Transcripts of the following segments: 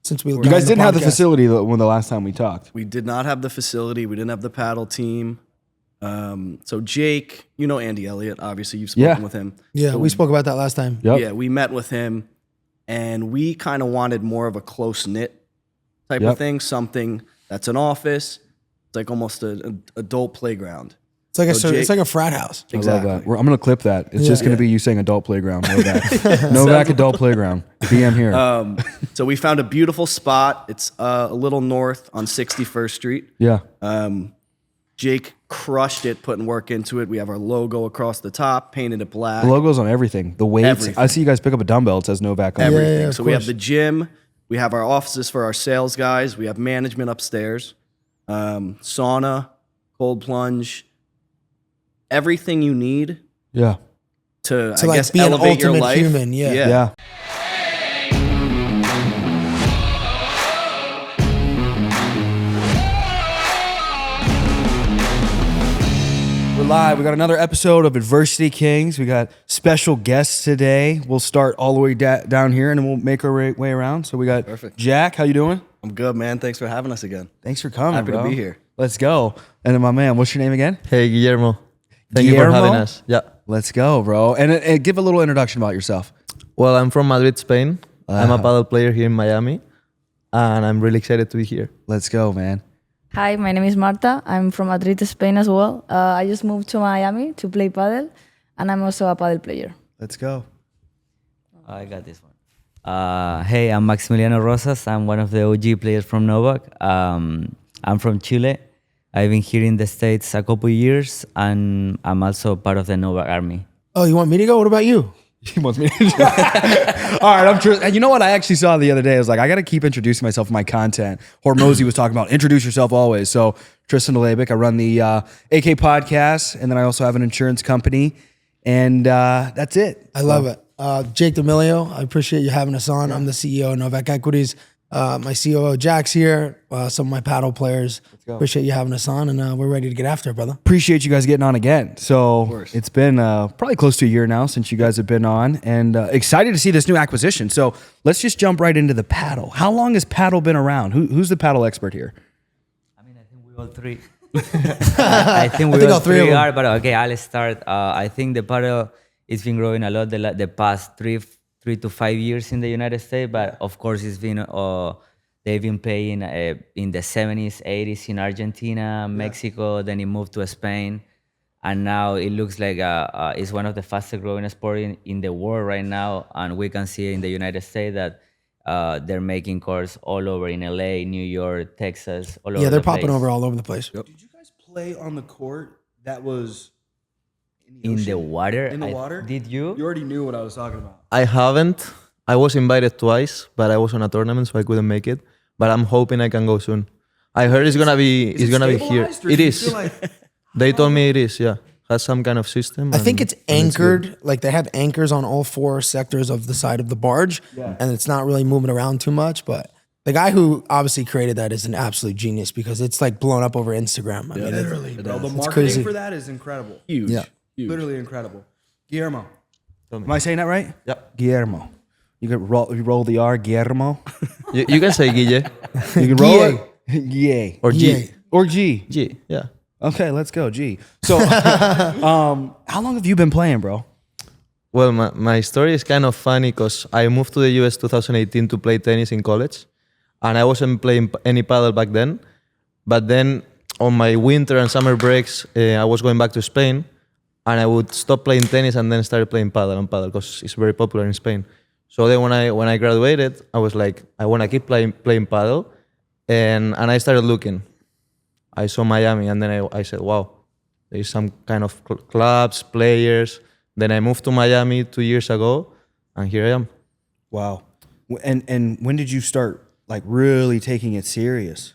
since we. You guys didn't have the facility the last time we talked. We did not have the facility. We didn't have the paddle team. So Jake, you know Andy Elliott, obviously you've spoken with him. Yeah, so we spoke about that last time. Yep. Yeah, we met with him, and we kind of wanted more of a close-knit type of thing, something that's an office. It's like almost an adult playground. It's like a frat house. Exactly. I love that. I'm going to clip that. It's just going to be you saying adult playground. Novak. Novak adult playground. DM here. So we found a beautiful spot. It's a little north on 61st Street. Yeah. Jake crushed it, putting work into it. We have our logo across the top, painted it black. The logo's on everything. The weights. Everything. I see you guys pick up a dumbbell. It says Novak on it. Everything. Yeah, so we have the gym. We have our offices for our sales guys. We have management upstairs. Sauna, cold plunge. Everything you need Yeah. to I like guess, be an elevate your ultimate life. human, yeah. Yeah. We're live. We got another episode of Adversity Kings. We got special guests today. We'll start all the way down here and then we'll make our way around. So we got Jack. How you doing? I'm good, man. Thanks for having us again. Thanks for coming, Happy bro. to be here. Let's go. And then my man, what's your name again? Hey, Guillermo. Thank you for Guillermo? having us. Yeah. Let's go, bro. And give a little introduction about yourself. Well, I'm from Madrid, Spain. I'm a paddle player here in Miami, and I'm really excited to be here. Let's go, man. Hi, my name is Marta. I'm from Madrid, Spain as well. I just moved to Miami to play padel, and I'm also a padel player. Let's go. I got this one. Hey, I'm Maximiliano Rozas. I'm one of the OG players from Novak. I'm from Chile. I've been here in the States a couple years, and I'm also part of the Novac Army. Oh, you want me to go? What about you? He wants me to. All right, I'm true. And you know what I actually saw the other day? I was like, I got to keep introducing myself in my content. Hormozy was talking about introduce yourself always. So Tristan Dlabik, I run the AK podcast, and then I also have an insurance company, and that's it. I love it. Jake D'Amelio, I appreciate you having us on. I'm the CEO of Novak Equities. My COO, Jack's here. Some of my paddle players. Appreciate you having us on, and we're ready to get after it, brother. Appreciate you guys getting on again. So it's been probably close to a year now since you guys have been on, and excited to see this new acquisition. So let's just jump right into the paddle. How long has paddle been around? Who's the paddle expert here? I mean, I think we all three. I think we all three are, but okay, I'll start. I think the paddle it's been growing a lot the past three to 5 years in the United States, but of course it's been they've been playing in the 70s, 80s in Argentina, Mexico, then it moved to Spain, and now it looks like it's one of the fastest growing sports in the world right now, and we can see in the United States that they're making courts all over in LA, New York, Texas, all over Yeah, they're the popping place. over all over the place. Did you guys play on the court that was In the water? In the water? Did you? You already knew what I was talking about. I haven't. I was invited twice, but I was on a tournament, so I couldn't make it. But I'm hoping I can go soon. I heard it's gonna be here. It is. They told me it is. Yeah, has some kind of system. I think it's anchored. good. Like they have anchors on all four sectors of the side of the barge, and it's not really moving around too much. But the guy who obviously created that is an absolute genius because it's like blown up over Instagram. I mean, Literally, bro. The it's marketing crazy. for that is incredible. Huge. Yeah. Huge. Literally incredible. Guillermo. Am I saying that right? Yep. Guillermo. You roll the R, Guillermo. You can say Guille You can roll it. Yay. or G. Yay. Or G. G. Yeah. Okay, let's go. G. So, how long have you been playing, bro? Well, my story is kind of funny because I moved to the US 2018 to play tennis in college, and I wasn't playing any paddle back then. But then on my winter and summer breaks, I was going back to Spain, and I would stop playing tennis and then start playing paddle because it's very popular in Spain. So then when I graduated, I was like, I want to keep playing paddle, and I started looking. I saw Miami, and then I said, wow, there's some kind of clubs, players. Then I moved to Miami 2 years ago, and here I am. Wow. And when did you start like really taking it serious?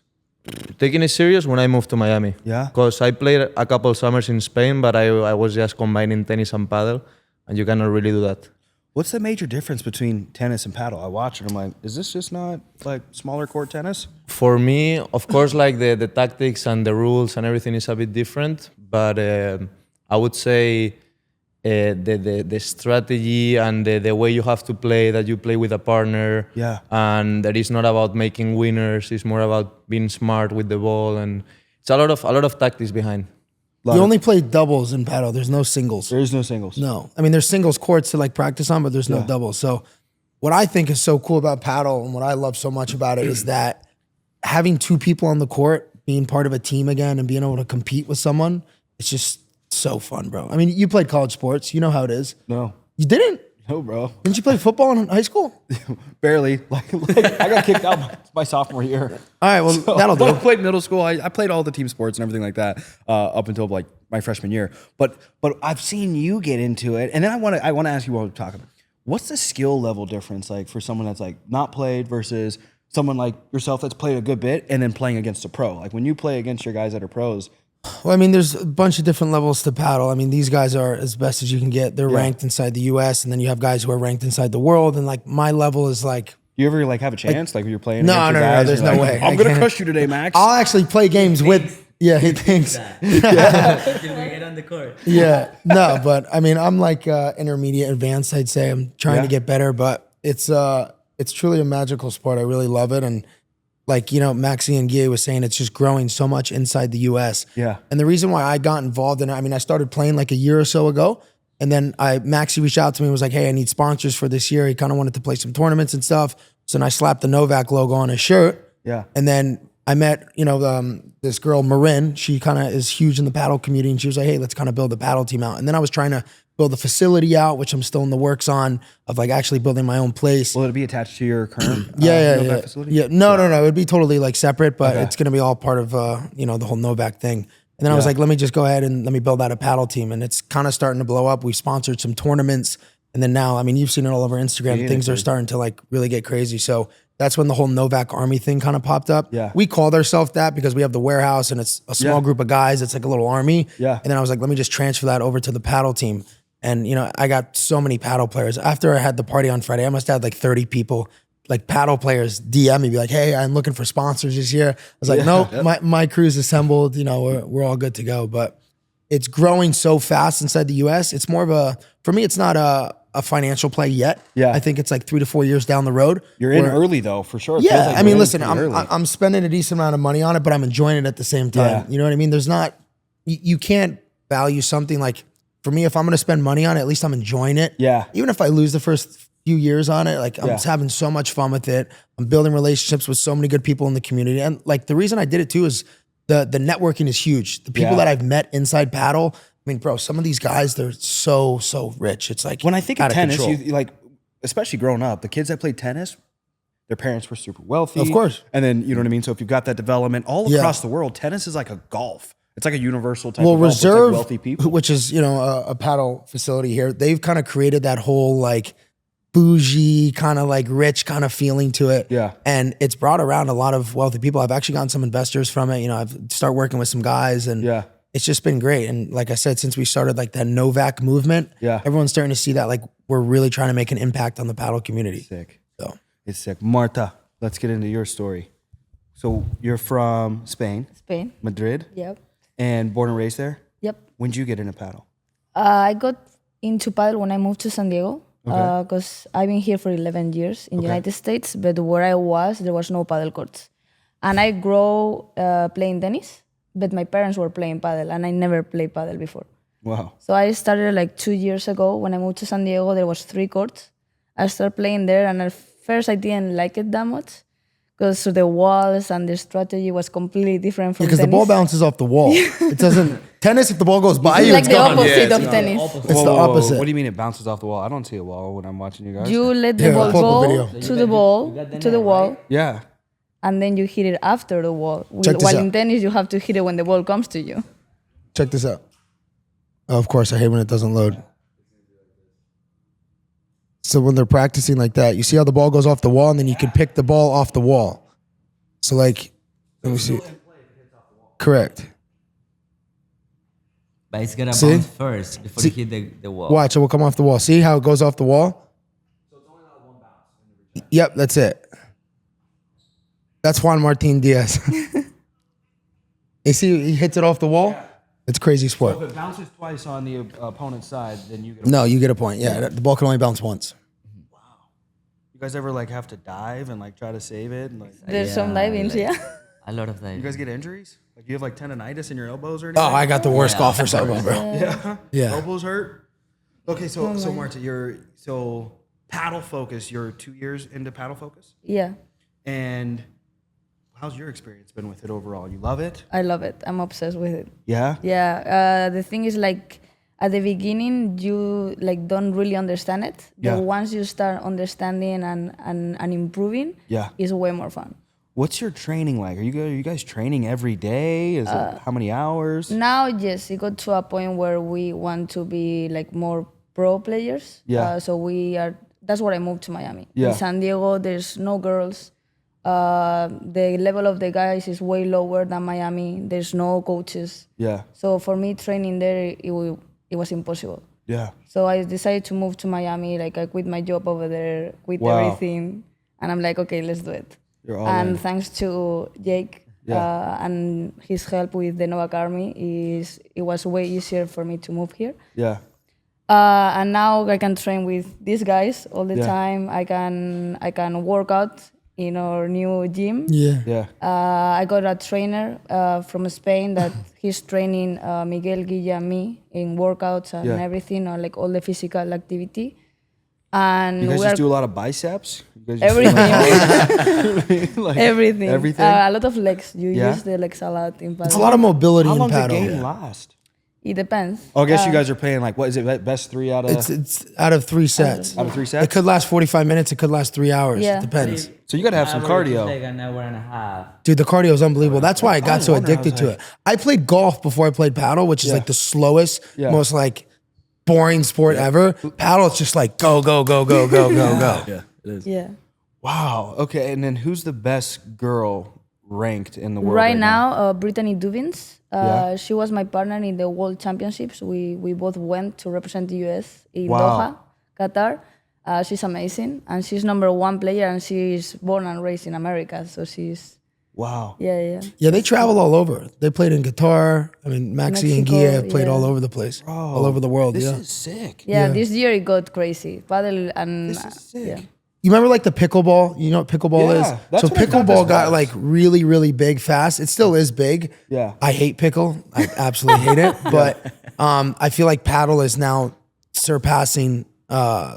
Taking it serious when I moved to Miami. Yeah? Because I played a couple summers in Spain, but I was just combining tennis and paddle, and you cannot really do that. What's the major difference between tennis and paddle? I watch it, I'm like, is this just not like smaller court tennis? For me, of course, like the tactics and the rules and everything is a bit different, but I would say the strategy and the way you have to play, that you play with a partner. Yeah. And that is not about making winners. It's more about being smart with the ball, and it's a lot of tactics behind. You only play doubles in paddle. There's no singles. There is no singles. No. I mean, there's singles courts to like practice on, but there's no doubles. So what I think is so cool about paddle and what I love so much about it is that having two people on the court, being part of a team again and being able to compete with someone, it's just so fun, bro. I mean, you played college sports. You know how it is. No. You didn't? No, bro. Didn't you play football in high school? Barely. Like I got kicked out my sophomore year. All right, well, that'll do. I played middle school. I played all the team sports and everything like that up until like my freshman year. But I've seen you get into it, and then I want to ask you while we're talking. What's the skill level difference like for someone that's like not played versus someone like yourself that's played a good bit and then playing against a pro? Like when you play against your guys that are pros. Well, I mean, there's a bunch of different levels to paddle. I mean, these guys are as best as you can get. They're ranked inside the U.S., and then you have guys who are ranked inside the world. And like my level is like. You ever like have a chance like when you're playing? No, there's no way. I'm gonna crush you today, Max. I'll actually play games with. Yeah, he thinks. Till we get on the court. Yeah, no, but I mean, I'm like intermediate advanced. I'd say I'm trying to get better, but it's truly a magical sport. I really love it, and like Maxi and Guy was saying, it's just growing so much inside the U.S. Yeah, and the reason why I got involved in it, I mean, I started playing like a year or so ago, and then Maxi reached out to me and was like, "Hey, I need sponsors for this year." He kind of wanted to play some tournaments and stuff, so then I slapped the Novak logo on his shirt. Yeah, and then I met, this girl, Marin. She kind of is huge in the paddle community, and she was like, "Hey, let's kind of build a paddle team out." And then I was trying to build a facility out, which I'm still in the works on, of like actually building my own place. Will it be attached to your current Novak facility? Yeah, no. It would be totally like separate, but it's going to be all part of the whole Novak thing. And then I was like, let me just go ahead and let me build out a paddle team, and it's kind of starting to blow up. We sponsored some tournaments, and then now, I mean, you've seen it all over Instagram. Things are starting to like really get crazy. So that's when the whole Novac Army thing kind of popped up. Yeah. We called ourselves that because we have the warehouse and it's a small group of guys. It's like a little army. Yeah. And then I was like, let me just transfer that over to the paddle team. And, I got so many paddle players. After I had the party on Friday, I must have had like 30 people, like paddle players DM me, be like, "Hey, I'm looking for sponsors this year." I was like, "No, my crew's assembled. We're all good to go." But it's growing so fast inside the US. It's more of for me, it's not a financial play yet. Yeah. I think it's like 3 to 4 years down the road. You're in early though, for sure. It Yeah, feels like I mean, you're listen, in pretty early. I'm spending a decent amount of money on it, but I'm enjoying it at the same time. Yeah. You know what I mean? There's not, you can't value something like, for me, if I'm going to spend money on it, at least I'm enjoying it. Yeah. Even if I lose the first few years on it, like I'm just having so much fun with it. I'm building relationships with so many good people in the community. And like the reason I did it too is the networking is huge. The people that I've met inside paddle, I mean, bro, some of these guys, they're so rich. It's like when I think of tennis, control. you like, especially growing up, the kids that played tennis, their parents were super wealthy. Of course. And then, you know what I mean? So if you've got that development all across the world, tennis is like a golf. It's like a universal type of golf. It's Reserve, like wealthy people. which is, a paddle facility here, they've kind of created that whole like bougie, kind of like rich kind of feeling to it. Yeah. And it's brought around a lot of wealthy people. I've actually gotten some investors from it. I've started working with some guys and it's just been great. And like I said, since we started like that Novak movement, everyone's starting to see that like we're really trying to make an impact on the paddle community. Sick. So It's sick. Marta, let's get into your story. So you're from Spain, Madrid, Yep. and born and raised there? Yep. When did you get into paddle? I got into paddle when I moved to San Diego because I've been here for 11 years in the United States, but where I was, there was no paddle courts. And I grew playing tennis, but my parents were playing paddle, and I never played paddle before. Wow. So I started like 2 years ago. When I moved to San Diego, there was 3 courts. I started playing there, and at first I didn't like it that much because the walls and the strategy was completely different from because tennis. the ball bounces off the wall. It doesn't, tennis, if the ball goes by It's you, like it's the gone. opposite of tennis. It's the opposite. What do you mean it bounces off the wall? I don't see a wall when I'm watching you guys. You let the Here, ball pull up the go video. to the ball, to the wall, Yeah. and then you hit it after the wall. Check this While out. in tennis, you have to hit it when the ball comes to you. Check this out. Oh, of course, I hate when it doesn't load. So when they're practicing like that, you see how the ball goes off the wall, and then you can pick the ball off the wall. So like, let me see. Correct. But it's gonna See? bounce first before you hit the wall. Watch, it will come off the wall. See how it goes off the wall? So it's only allowed one bounce. Yep, that's it. That's Juan Martin Diaz. You see, he hits it off the wall. It's a crazy sport. If it bounces twice on the opponent's side, then you get. No, you get a point. Yeah, the ball can only bounce once. You guys ever like have to dive and like try to save it? And, like, There's some divings, yeah. A lot of that. you guys get injuries? Like you have like tendonitis in your elbows or Oh, anything? I got the worst golfer's elbow, bro. Yeah. Yeah. Elbows hurt. Okay, so Marta, you're paddle focus. You're 2 years into paddle focus, Yeah, and how's your experience been with it overall? You love it? I love it. I'm obsessed with it. Yeah. Yeah, the thing is like at the beginning you like don't really understand it. Yeah. But once you start understanding and improving, Yeah. it's way more fun. What's your training like? Are you guys training every day? Is it how many hours? Now, yes, it got to a point where we want to be like more pro players. Yeah. So we are. That's why I moved to Miami. Yeah. In San Diego, there's no girls. The level of the guys is way lower than Miami. There's no coaches. Yeah. So for me, training there, it was impossible. Yeah. So I decided to move to Miami. Like I quit my job over there, quit Wow. everything, and I'm like, okay, let's do it. You're all And in. thanks to Jake and his help with the Novac Army, it was way easier for me to move here. Yeah. And now I can train with these guys all the Yeah. time. I can work out in our new gym. Yeah. Yeah. I got a trainer from Spain that he's training Miguel, Guilla, and me in workouts and Yeah. everything, or like all the physical activity. And You guys we just are do a lot of biceps? You guys just everything, like, everything, Everything? A lot of legs. You Yeah. use the legs a lot in paddle. It's a lot of mobility How in long does the paddle. game last? It depends. Oh, I guess you guys are playing like, what is it, best 3 out of It's out of 3 sets. out of 3 It sets? could last 45 minutes. It could last 3 hours. Yeah. It depends. So you got to have some Average is cardio. like an hour and a half. Dude, the cardio is unbelievable. That's why I got so wonder, I addicted was to like- it. I played golf before I played paddle, which is Yeah. like the slowest, Yeah. most like boring sport ever. Paddle, it's just like go, go, go, go, go, go, go. Yeah, it is. Yeah. Wow. Okay, and then who's the best girl ranked in the world Right now, Brittany Dubins. Yeah. She was my partner in the World Championships. We both went to represent the US in Wow. Doha, Qatar. She's amazing, and she's #1 player, and she's born and raised in America. So she's Wow. yeah. Yeah, they travel all over. They played in Qatar. I mean, Maxi and Mexico, Gia have played yeah. all over the place, all over the world. This Yeah. is sick. Yeah, this year it got crazy. Padel and This is sick. yeah. You remember like the pickleball? You know what pickleball Yeah, is? that's So what I thought pickleball this got was. like really, really big fast. It still is big. Yeah. I hate pickle. I absolutely hate it. But I feel like paddle is now surpassing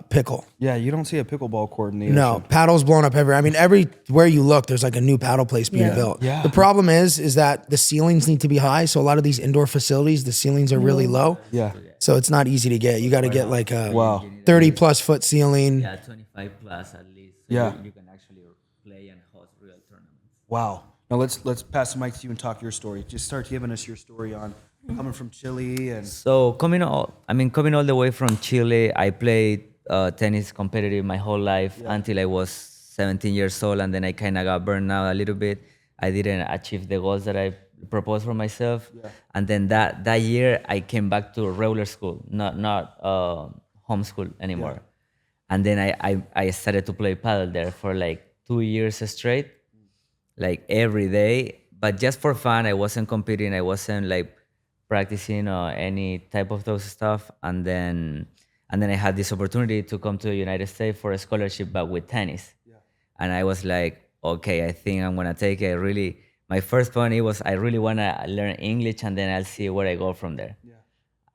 pickle. Yeah, you don't see a pickleball court in the No, ocean. paddle's blown up everywhere. I mean, everywhere you look, there's like a new paddle place being Yeah. built. Yeah. The problem is that the ceilings need to be high. So a lot of these indoor facilities, the ceilings are really low. Yeah. So it's not easy to get. You got to get like a Wow. 30 plus foot ceiling. Yeah, 25 plus at least. So Yeah. you can actually play and host real tournaments. Wow. Now let's pass the mic to you and talk your story. Just start giving us your story on coming from Chile and So coming all the way from Chile, I played tennis competitive my whole life until I was 17 years old, and then I kind of got burned out a little bit. I didn't achieve the goals that I proposed for myself, and then that year I came back to regular school, not homeschool anymore. And then I started to play paddle there for like 2 years straight, like every day, but just for fun. I wasn't competing. I wasn't like practicing or any type of those stuff. And then I had this opportunity to come to the United States for a scholarship, but with tennis. And I was like, okay, I think I'm gonna take it. My first point was I really wanna learn English, and then I'll see where I go from there.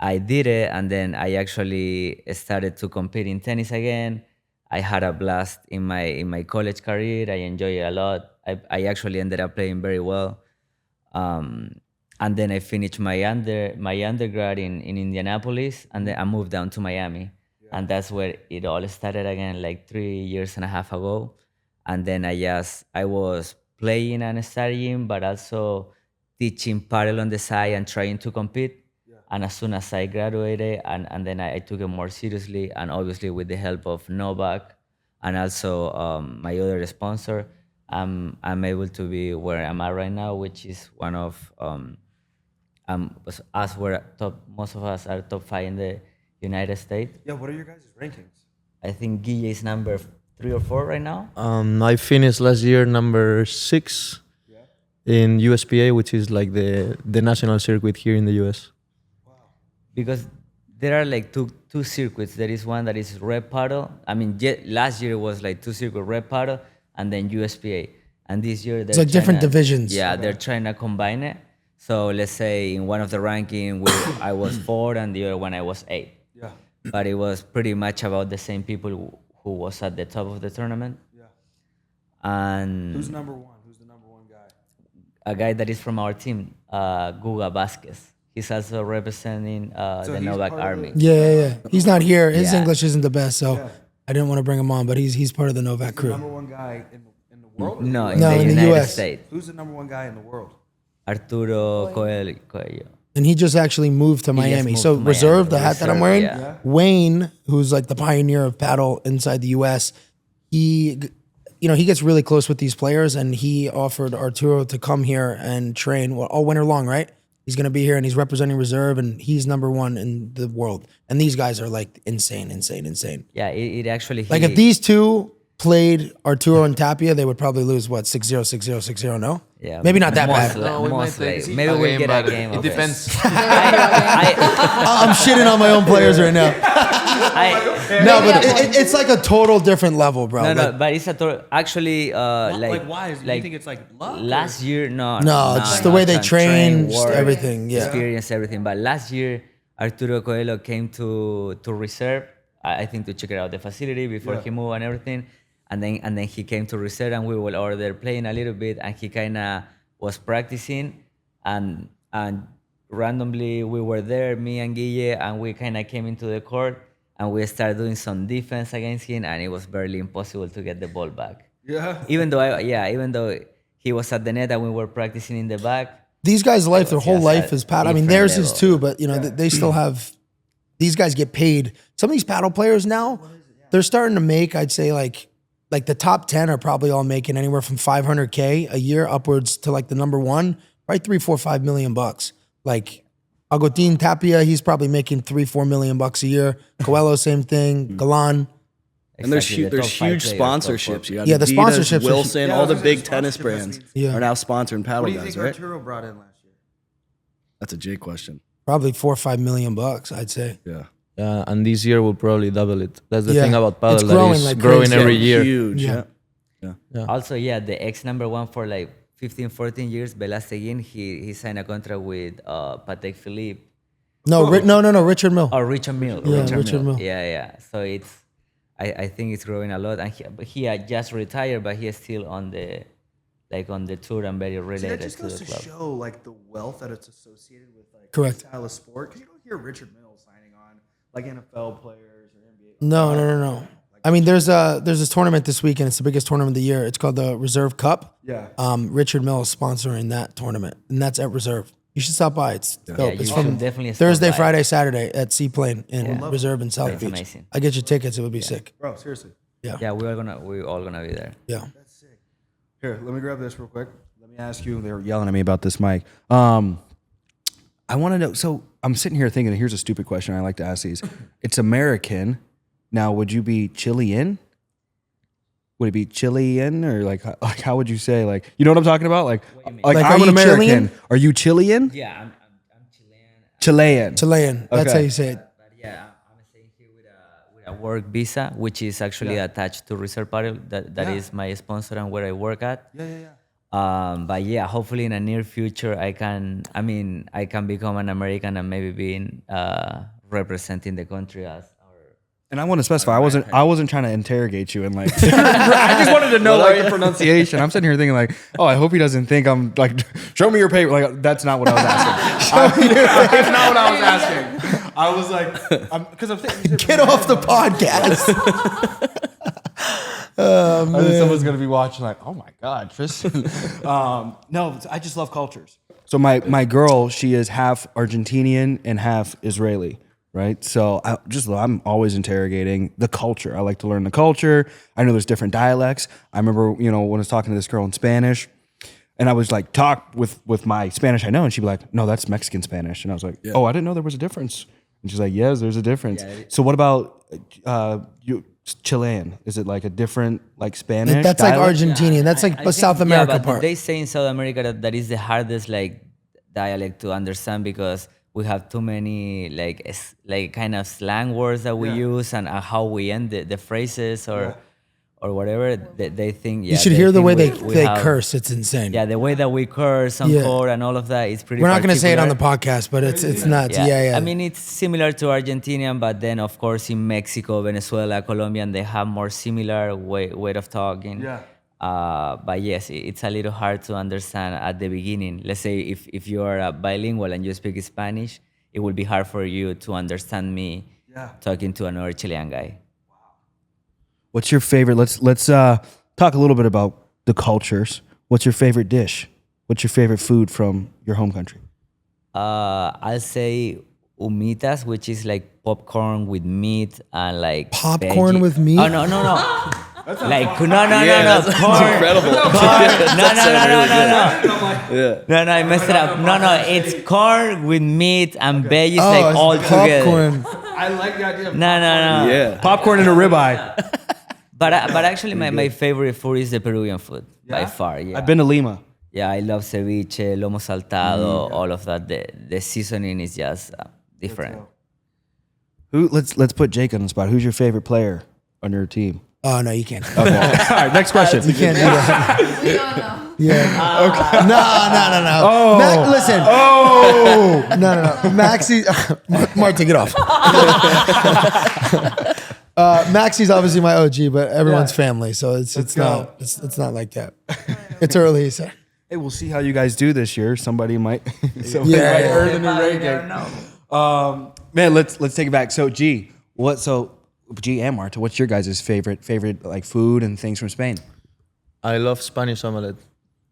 I did it, and then I actually started to compete in tennis again. I had a blast in my college career. I enjoyed it a lot. I actually ended up playing very well. And then I finished my undergrad in Indianapolis, and then I moved down to Miami. And that's where it all started again, like 3.5 years ago. And then I was playing and studying, but also teaching paddle on the side and trying to compete. And as soon as I graduated, and then I took it more seriously, and obviously with the help of Novak and also my other sponsor, I'm able to be where I'm at right now, which is one of most of us are top 5 in the United States. yeah, what are your guys' rankings? I think Guille is number 3 or 4 right now. I finished last year number 6 in USPA, which is like the national circuit here in the US. because there are like two circuits. There is one that is red paddle. I mean, last year was like 2 circuits, red paddle and then USPA. And this year It's like different divisions. Yeah, they're trying to combine it. So let's say in one of the ranking I was 4 and the other one I was 8. Yeah. But it was pretty much about the same people who was at the top of the tournament. Yeah. And Who's number one? Who's the number one guy? a guy that is from our team, Guga Vasquez. He's also representing the he's Novac part of Army. Yeah. He's not here. His Yeah. English isn't the best, so I didn't want to bring him on, but he's part of the Novak crew. Number one guy in the world? No, in No, the in the United US. States. Who's the number one guy in the world? Arturo Coelho. And he just actually moved to Miami. moved So to Miami. Reserve, the hat that I'm Reserve, wearing, yeah. Wayne, who's like the pioneer of paddle inside the US, he gets really close with these players, and he offered Arturo to come here and train all winter long, right? He's going to be here, and he's representing Reserve, and he's number one in the world. And these guys are like insane. Yeah, it actually... Like if these two played Arturo and Tapia, they would probably lose, 6-0, 6-0, 6-0, no? Yeah, Maybe not that most bad. li- No, we might most take likely. Maybe we'll get a game It of depends. I'm shitting on my own players right now. No, but it's like a total different level, bro. No, Like, but it's actually like why? Do you think it's like luck? last year? No, just the way they train, just work, everything, yeah. experience everything. But last year, Arturo Coelho came to Reserve. I think to check out the facility before he moved and everything. And then he came to Reserve, and we were over there playing a little bit, and he kind of was practicing, and randomly we were there, me and Guille, and we kind of came into the court, and we started doing some defense against him, and it was barely impossible to get the ball back. Yeah. Even though he was at the net and we were practicing in the back. these guys' life, their whole just life at is paddle. I mean, different theirs is level. too, but they still have. These guys get paid. Some of these paddle players now, they're starting to make. I'd say like the top 10 are probably all making anywhere from $500K a year upwards to like the number one, right? 3, 4, 5 million bucks. Like Agustin Tapia, he's probably making 3, 4 million bucks a year. Coelho, same thing. Galan. And there's Exactly, the there's top 5 huge players, top 4 sponsorships. You got Yeah, the Adidas, sponsorships are- Wilson, Yeah, I all was the gonna big say tennis sponsorship brands must Yeah. are now sponsoring paddle What do you guys, think right? Arturo brought in last year? That's a J question. Probably 4 or 5 million bucks, I'd say. Yeah. Yeah, and this year we'll probably double it. That's the Yeah. thing about paddle. It's That growing is like growing crazy. every year. Huge. Yeah. Yeah. Also, the ex-number one for like 15, 14 years, Belasteguin, he signed a contract with Patek Philippe. No, Richard Mill. Or Richard Mill. Yeah, Richard Mill. Yeah. So I think it's growing a lot. And he had just retired, but he is still on the tour and very See, that related just to goes the to club. show like the wealth that it's associated with like Correct. this style of sport. Because you don't hear Richard Mills signing on like NFL players or NBA. No. I mean, there's this tournament this weekend. It's the biggest tournament of the year. It's called the Reserve Cup. Yeah. Richard Mill is sponsoring that tournament, and that's at Reserve. You should stop by. It's dope. Yeah, It's you from should definitely stop Thursday, by. Friday, Saturday at Seaplane in Yeah. Reserve in South That's Beach. amazing. I get your tickets. It would be sick. Bro, seriously. Yeah, we're all gonna be there. Yeah. That's sick. Here, let me grab this real quick. Let me ask you. They were yelling at me about this mic. I want to know. So I'm sitting here thinking. Here's a stupid question I like to ask these. It's American. Now, would you be Chilean? Would it be Chilean or like how would you say like you know what I'm talking about? Like Like, are I'm an you American. Chilean? Are you Chilean? Yeah, I'm Chilean. Chilean. Chilean. That's Okay. how you say it. But yeah, I'm staying here with a work visa, which is actually attached to Reserve Paddle. That is my sponsor and where I work at. But yeah, hopefully in the near future, I can become an American and maybe being representing the country as our. And I want to specify, I wasn't trying to interrogate you and like, I just wanted to know like the pronunciation. I'm sitting here thinking like, oh, I hope he doesn't think I'm like, show me your paper. Like that's not what I was asking. That's not what I was asking. I was like, because I'm thinking, Get off the podcast. someone's gonna be watching like, oh my God, Tristan. No, I just love cultures. So my girl, she is half Argentinian and half Israeli. Right. So I'm always interrogating the culture. I like to learn the culture. I know there's different dialects. I remember, when I was talking to this girl in Spanish and I was like, talk with my Spanish I know. And she'd be like, no, that's Mexican Spanish. And I was like, oh, I didn't know there was a difference. And she's like, yes, there's a difference. So what about Chilean? Is it like a different like Spanish? That's dialect? like Argentinian. That's like I the think- South America but part. They say in South America that is the hardest like dialect to understand because we have too many like kind of slang words that we use and how we end the phrases or whatever. They think. Yeah, You should they hear the think way we they have- curse. It's insane. Yeah, the way that we curse and Yeah. code and all of that is pretty. We're not going to say it on the particular. podcast, but it's nuts. Yeah. I mean, it's similar to Argentinian, but then of course in Mexico, Venezuela, Colombia, they have more similar way of talking. Yeah. But yes, it's a little hard to understand at the beginning. Let's say if you are bilingual and you speak Spanish, it will be hard for you to understand me talking to another Chilean guy. What's your favorite? Let's talk a little bit about the cultures. What's your favorite dish? What's your favorite food from your home country? I'll say humitas, which is like popcorn with meat and like Popcorn veggie- with meat? Oh no. Like no, That's corn. incredible. No, I messed it up. No, it's corn with meat and veggies Oh, like it's all together. popcorn. I like the idea. No. Yeah. Popcorn and a ribeye. But actually, my favorite food is the Peruvian food by far. Yeah. I've been to Lima. Yeah, I love ceviche, lomo saltado, all of that. The seasoning is just different. Let's put Jake on the spot. Who's your favorite player on your team? Oh, no, you can't. Okay. All right, next question. You can't do that. We don't know. Yeah. Okay. No. Oh. Listen. Oh, No. Maxi. Marta, get off. Maxi's obviously my OG, but everyone's family, so it's not like that. It's early, so. hey, we'll see how you guys do this year. Somebody might earn Yeah. the new ranking. Man, let's take it back. So G and Marta, what's your guys' favorite like food and things from Spain? I love Spanish omelette.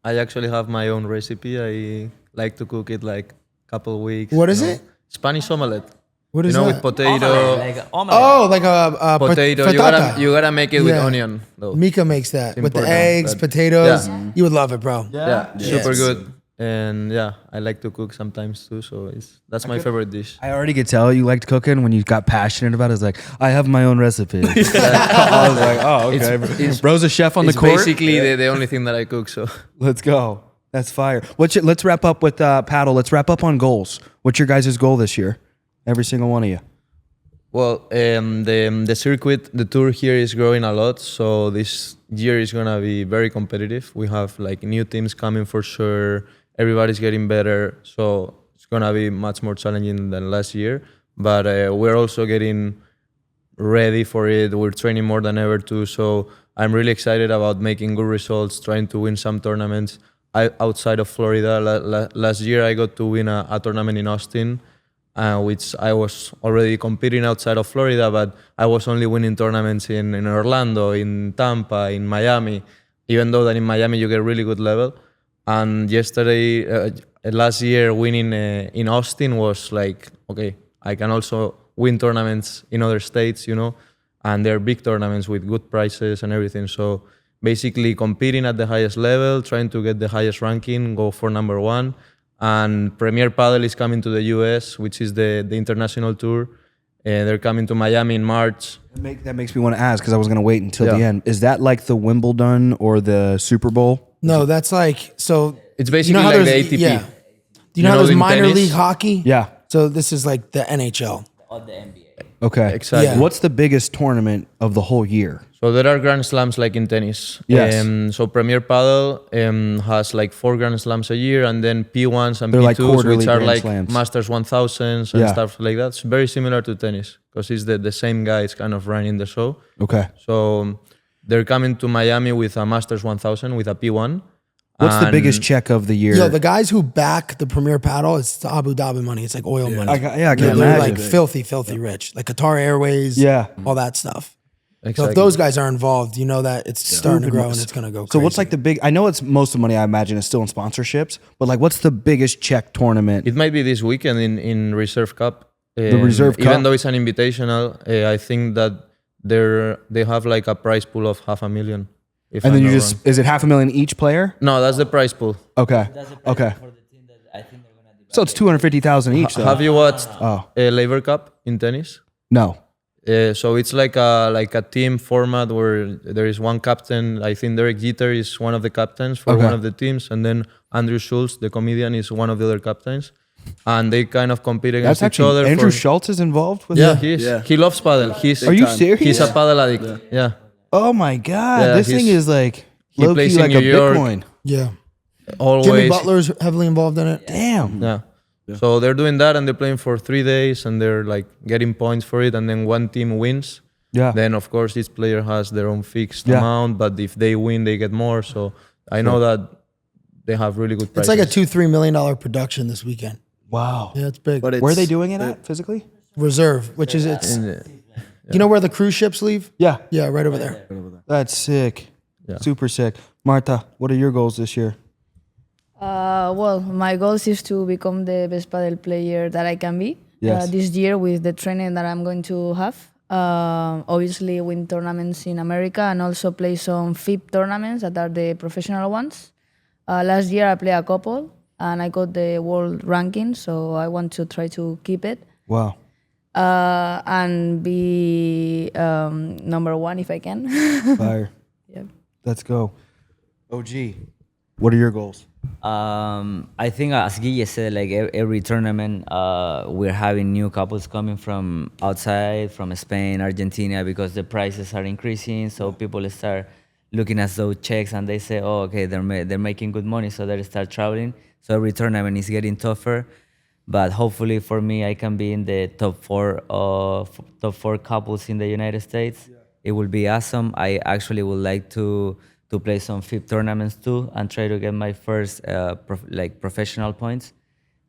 I actually have my own recipe. I like to cook it like a couple weeks. What is it? Spanish omelette. What is you know, that? with potato, Like omelette. Oh, like a potato. frittata. You gotta make it with Yeah. onion though. Mika makes that with the important, eggs, but- potatoes. Yeah. You would love it, bro. Yeah, super good. And yeah, I like to cook sometimes too. So that's my favorite dish. I already could tell you liked cooking when you got passionate about it. It's like, I have my own recipe. I was like, oh, okay. Bro's a chef on the It's court. basically the only thing that I cook. So Let's go. That's fire. Let's wrap up with paddle. Let's wrap up on goals. What's your guys' goal this year? Every single one of you. well, the circuit, the tour here is growing a lot. So this year is gonna be very competitive. We have like new teams coming for sure. Everybody's getting better, so it's gonna be much more challenging than last year. But we're also getting ready for it. We're training more than ever too. So I'm really excited about making good results, trying to win some tournaments outside of Florida. Last year I got to win a tournament in Austin, which I was already competing outside of Florida, but I was only winning tournaments in Orlando, in Tampa, in Miami, even though that in Miami you get really good level. And last year winning in Austin was like, okay, I can also win tournaments in other states, you know, and they're big tournaments with good prizes and everything. So basically competing at the highest level, trying to get the highest ranking, go for number one. And Premier Padel is coming to the US, which is the international tour. They're coming to Miami in March. That makes me want to ask, because I was going to wait until the Yeah. end. Is that like the Wimbledon or the Super Bowl? No, that's like so. It's basically how like the there's- ATP. Yeah. Do you know how there's in minor tennis? league hockey? Yeah. So this is like the NHL. Or the NBA. Okay. Exactly. Yeah. What's the biggest tournament of the whole year? So there are Grand Slams like in tennis. Yes. So Premier Padel has like 4 Grand Slams a year, and then P1s and They're P2s, like quarterly which are Grand like Slams. Masters 1000s and Yeah. stuff like that. It's very similar to tennis because it's the same guys kind of running the show. Okay. So they're coming to Miami with a Masters 1000 with a P1. What's the And- biggest check of the year? Yo, the guys who back the Premier Paddle, it's Abu Dhabi money. It's like oil money. I can They're imagine. like filthy rich. Like Qatar Airways, Yeah. all that stuff. So Exactly. if those guys are involved, you know that it's starting to grow and it's going to go crazy. So what's like the big? I know it's most of the money I imagine is still in sponsorships, but like what's the biggest check tournament? It might be this weekend in Reserve Cup. Reserve Cup? Even though it's an invitational, I think that they have like a prize pool of $500,000. If And I'm then you not just wrong. is it $500,000 each player? No, that's the prize pool. Okay. Okay. For the team that I think they're gonna divide. So it's 250,000 each. Though. Have you watched Oh Labor Cup in tennis? no. So it's like a team format where there is one captain. I think Derek Jeter is one of the captains for Okay. one of the teams, and then Andrew Schultz, the comedian, is one of the other captains. and they kind of compete against That's each other. actually Andrew Schultz is involved with Yeah, that? he is. Yeah. He loves paddle. Are you time. serious? He's a paddle addict. Yeah. Oh my god, Yeah, this thing he's- is like he low plays key in like New a York. Bitcoin. Yeah. Always. Jimmy Butler's heavily involved in it. Damn. Yeah. So they're doing that and they're playing for 3 days and they're like getting points for it, and then one team wins. Yeah. Then of course each player has their own fixed Yeah. amount, but if they win, they get more. So I know that they have really good It's prices. like a $2-3 million production this weekend. Wow. Yeah, it's big. But it's, Where are they doing it at physically? Reserve, which is it's. You know where the cruise ships leave? Yeah. Yeah, right over there. That's sick. Yeah. Super sick. Marta, what are your goals this year? Well, my goals is to become the best paddle player that I can be Yes. this year with the training that I'm going to have. Obviously, win tournaments in America and also play some FIP tournaments that are the professional ones. Last year, I played a couple and I got the world ranking, so I want to try to keep it Wow. and be number one if I can. Fire. Yeah. Let's go. OG, what are your goals? I think as Guille said, like every tournament, we're having new couples coming from outside, from Spain, Argentina, because the prices are increasing. So people start looking at those checks and they say, "Oh, okay, they're making good money," so they start traveling. So every tournament is getting tougher. But hopefully for me, I can be in the top four couples in the United States. It will be awesome. I actually would like to play some FIP tournaments too and try to get my first professional points,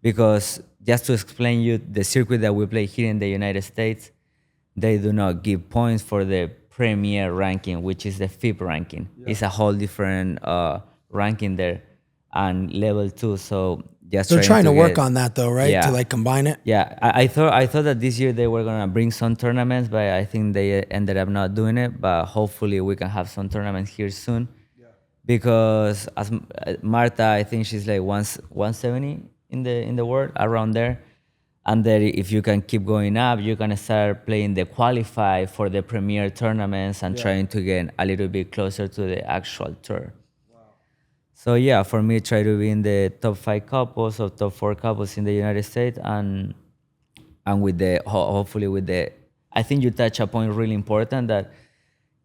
because just to explain you the circuit that we play here in the United States, they do not give points for the premier ranking, which is the FIP ranking. It's a whole different ranking there and level 2. So just They're trying to work get- on that though, right? Yeah. To like combine it. Yeah, I thought that this year they were gonna bring some tournaments, but I think they ended up not doing it. But hopefully we can have some tournaments here soon, because as Marta, I think she's like 170 in the world, around there. And then if you can keep going up, you can start playing the qualify for the premier tournaments and trying to get a little bit closer to the actual tour. So yeah, for me, try to be in the top 5 couples or top 4 couples in the United States, and with the hopefully with the, I think you touch a point really important, that